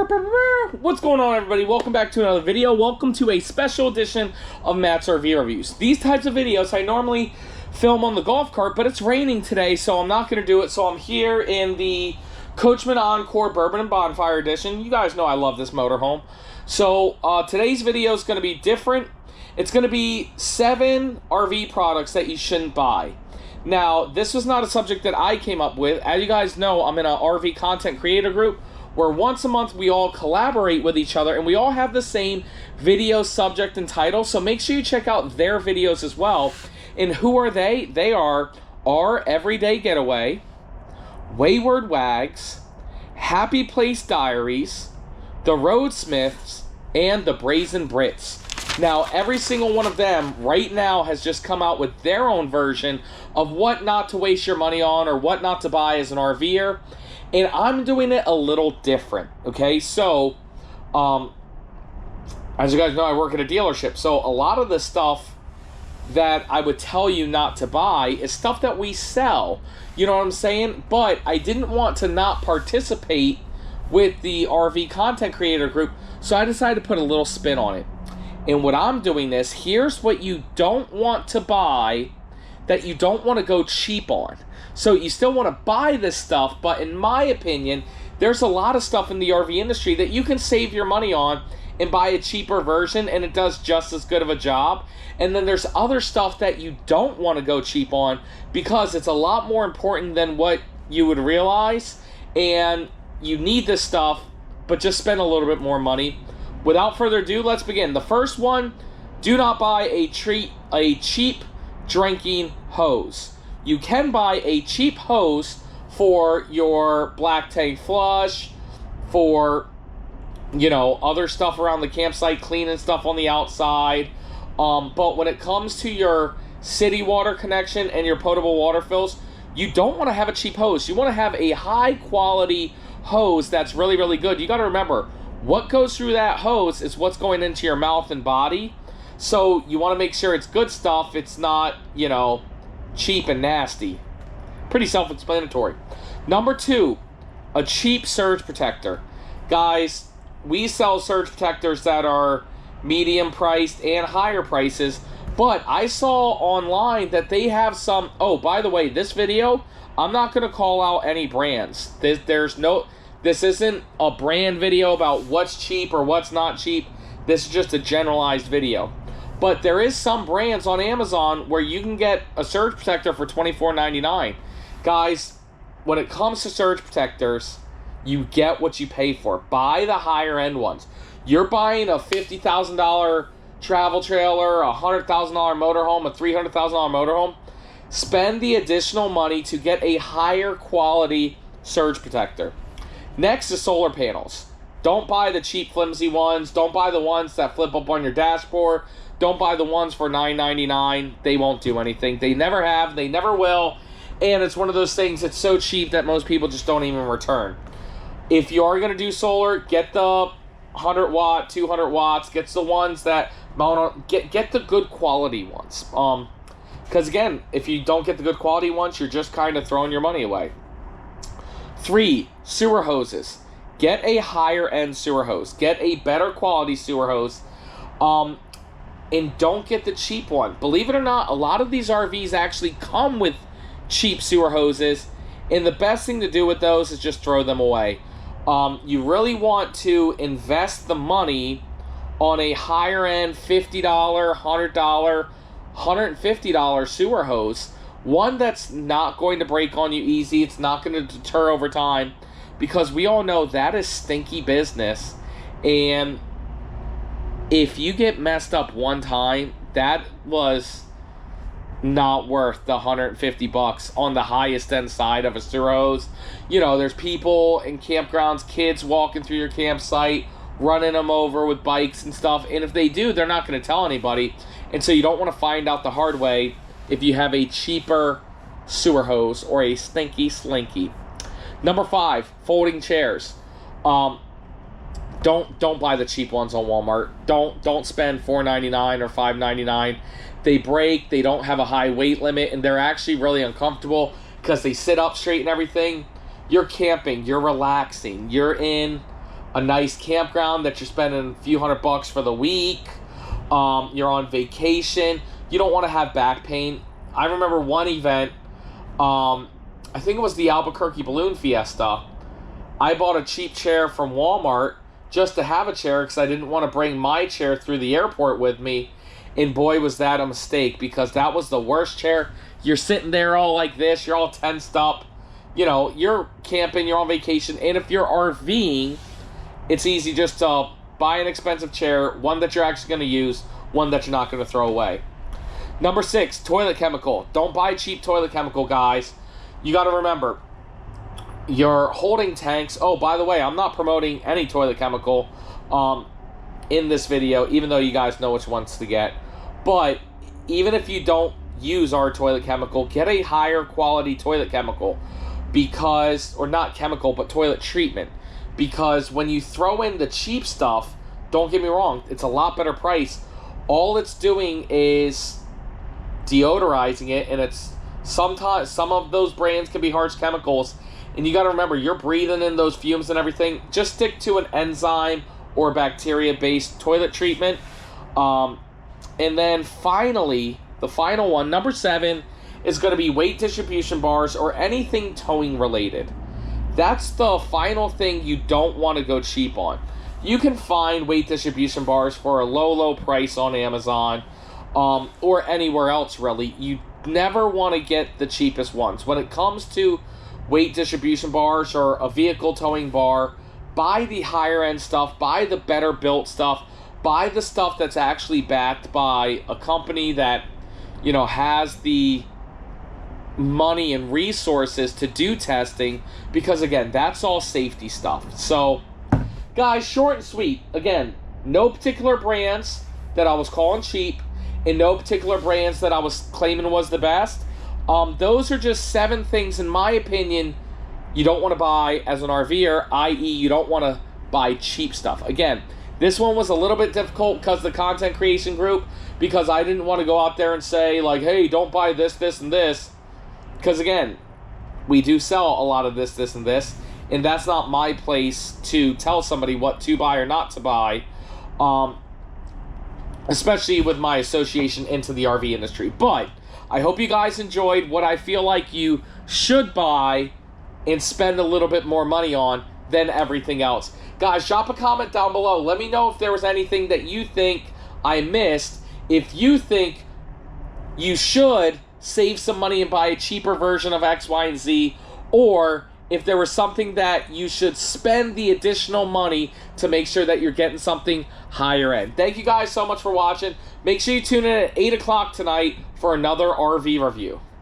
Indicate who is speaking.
Speaker 1: What's going on, everybody? Welcome back to another video. Welcome to a special edition of Matt's RV Reviews. These types of videos I normally film on the golf cart, but it's raining today, so I'm not going to do it. So I'm here in the Coachman Encore Bourbon and Bonfire Edition. You guys know I love this motorhome. So today's video is going to be different. It's going to be 7 RV products that you shouldn't buy. Now, this was not a subject that I came up with. As you guys know, I'm in an RV content creator group where once a month we all collaborate with each other and we all have the same video subject and title. So make sure you check out their videos as well. And who are they? They are Our Everyday Getaway, Wayward Wags, Happy Place Diaries, The Roadsmiths, and The Brazen Brits. Now, every single one of them right now has just come out with their own version of what not to waste your money on or what not to buy as an RVer. And I'm doing it a little different, okay? So, as you guys know, I work at a dealership. So, a lot of the stuff that I would tell you not to buy is stuff that we sell. You know what I'm saying? But I didn't want to not participate with the RV content creator group. So, I decided to put a little spin on it. And what I'm doing is, here's what you don't want to buy that you don't want to go cheap on. So you still want to buy this stuff, but in my opinion, there's a lot of stuff in the RV industry that you can save your money on and buy a cheaper version, and it does just as good of a job. And then there's other stuff that you don't want to go cheap on because it's a lot more important than what you would realize, and you need this stuff, but just spend a little bit more money. Without further ado, let's begin. The first one, do not buy a cheap drinking hose. You can buy a cheap hose for your black tank flush, for, you know, other stuff around the campsite, cleaning stuff on the outside. But when it comes to your city water connection and your potable water fills, you don't want to have a cheap hose. You want to have a high quality hose that's really, really good. You got to remember, what goes through that hose is what's going into your mouth and body. So you want to make sure it's good stuff. It's not, you know, cheap and nasty. Pretty self-explanatory. Number 2, a cheap surge protector. Guys, we sell surge protectors that are medium priced and higher prices, but I saw online that they have some. Oh, by the way, this video, I'm not going to call out any brands. This isn't a brand video about what's cheap or what's not cheap. This is just a generalized video. But there is some brands on Amazon where you can get a surge protector for $24.99. Guys, when it comes to surge protectors, you get what you pay for. Buy the higher end ones. You're buying a $50,000 travel trailer, a $100,000 motorhome, a $300,000 motorhome. Spend the additional money to get a higher quality surge protector. Next is solar panels. Don't buy the cheap flimsy ones. Don't buy the ones that flip up on your dashboard. Don't buy the ones for $9.99. They won't do anything. They never have. They never will. And it's one of those things that's so cheap that most people just don't even return. If you are going to do solar, get the 100 watt, 200 watts. Get the ones that mount on. Get the good quality ones. Because again, if you don't get the good quality ones, you're just kind of throwing your money away. 3, sewer hoses. Get a higher end sewer hose. Get a better quality sewer hose. And don't get the cheap one. Believe it or not, a lot of these RVs actually come with cheap sewer hoses. And the best thing to do with those is just throw them away. You really want to invest the money on a higher end $50, $100, $150 sewer hose. One that's not going to break on you easy. It's not going to deter over time. Because we all know that is stinky business. And if you get messed up one time, that was not worth the $150 on the highest end side of a sewer hose. You know, there's people in campgrounds, kids walking through your campsite, running them over with bikes and stuff. And if they do, they're not going to tell anybody. And so you don't want to find out the hard way if you have a cheaper sewer hose or a stinky slinky. Number 5, folding chairs. Don't buy the cheap ones on Walmart. Don't spend $4.99 or $5.99. They break, they don't have a high weight limit, and they're actually really uncomfortable because they sit up straight and everything. You're camping, you're relaxing, you're in a nice campground that you're spending a few $100 for the week. You're on vacation. You don't want to have back pain. I remember one event, I think it was the Albuquerque Balloon Fiesta. I bought a cheap chair from Walmart just to have a chair because I didn't want to bring my chair through the airport with me. And boy, was that a mistake, because that was the worst chair. You're sitting there all like this. You're all tensed up. You know, you're camping, you're on vacation. And if you're RVing, it's easy just to buy an expensive chair, one that you're actually going to use, one that you're not going to throw away. Number 6, toilet chemical. Don't buy cheap toilet chemical, guys. You got to remember, your holding tanks. Oh, by the way, I'm not promoting any toilet chemical in this video, even though you guys know which ones to get. But even if you don't use our toilet chemical, get a higher quality toilet chemical, because, or not chemical, but toilet treatment. Because when you throw in the cheap stuff, don't get me wrong, it's a lot better price. All it's doing is deodorizing it, and it's sometimes, some of those brands can be harsh chemicals, and you got to remember, you're breathing in those fumes and everything. Just stick to an enzyme or bacteria-based toilet treatment. And then finally, the final one, number 7, is going to be weight distribution bars or anything towing related. That's the final thing you don't want to go cheap on. You can find weight distribution bars for a low price on Amazon, or anywhere else, really. You never want to get the cheapest ones. When it comes to weight distribution bars or a vehicle towing bar, buy the higher end stuff, buy the better built stuff, buy the stuff that's actually backed by a company that, you know, has the money and resources to do testing, because again, that's all safety stuff. So guys, short and sweet. Again, no particular brands that I was calling cheap, and no particular brands that I was claiming was the best. Those are just 7 things, in my opinion, you don't want to buy as an RVer, i.e. you don't want to buy cheap stuff. Again, this one was a little bit difficult because the content creation group, because I didn't want to go out there and say, like, hey, don't buy this, this, and this. Because, again, we do sell a lot of this, this, and this, and that's not my place to tell somebody what to buy or not to buy, especially with my association into the RV industry. But I hope you guys enjoyed what I feel like you should buy and spend a little bit more money on than everything else. Guys, drop a comment down below. Let me know if there was anything that you think I missed. If you think you should save some money and buy a cheaper version of X, Y, and Z, or if there was something that you should spend the additional money to make sure that you're getting something higher end. Thank you guys so much for watching. Make sure you tune in at 8 o'clock tonight for another RV review.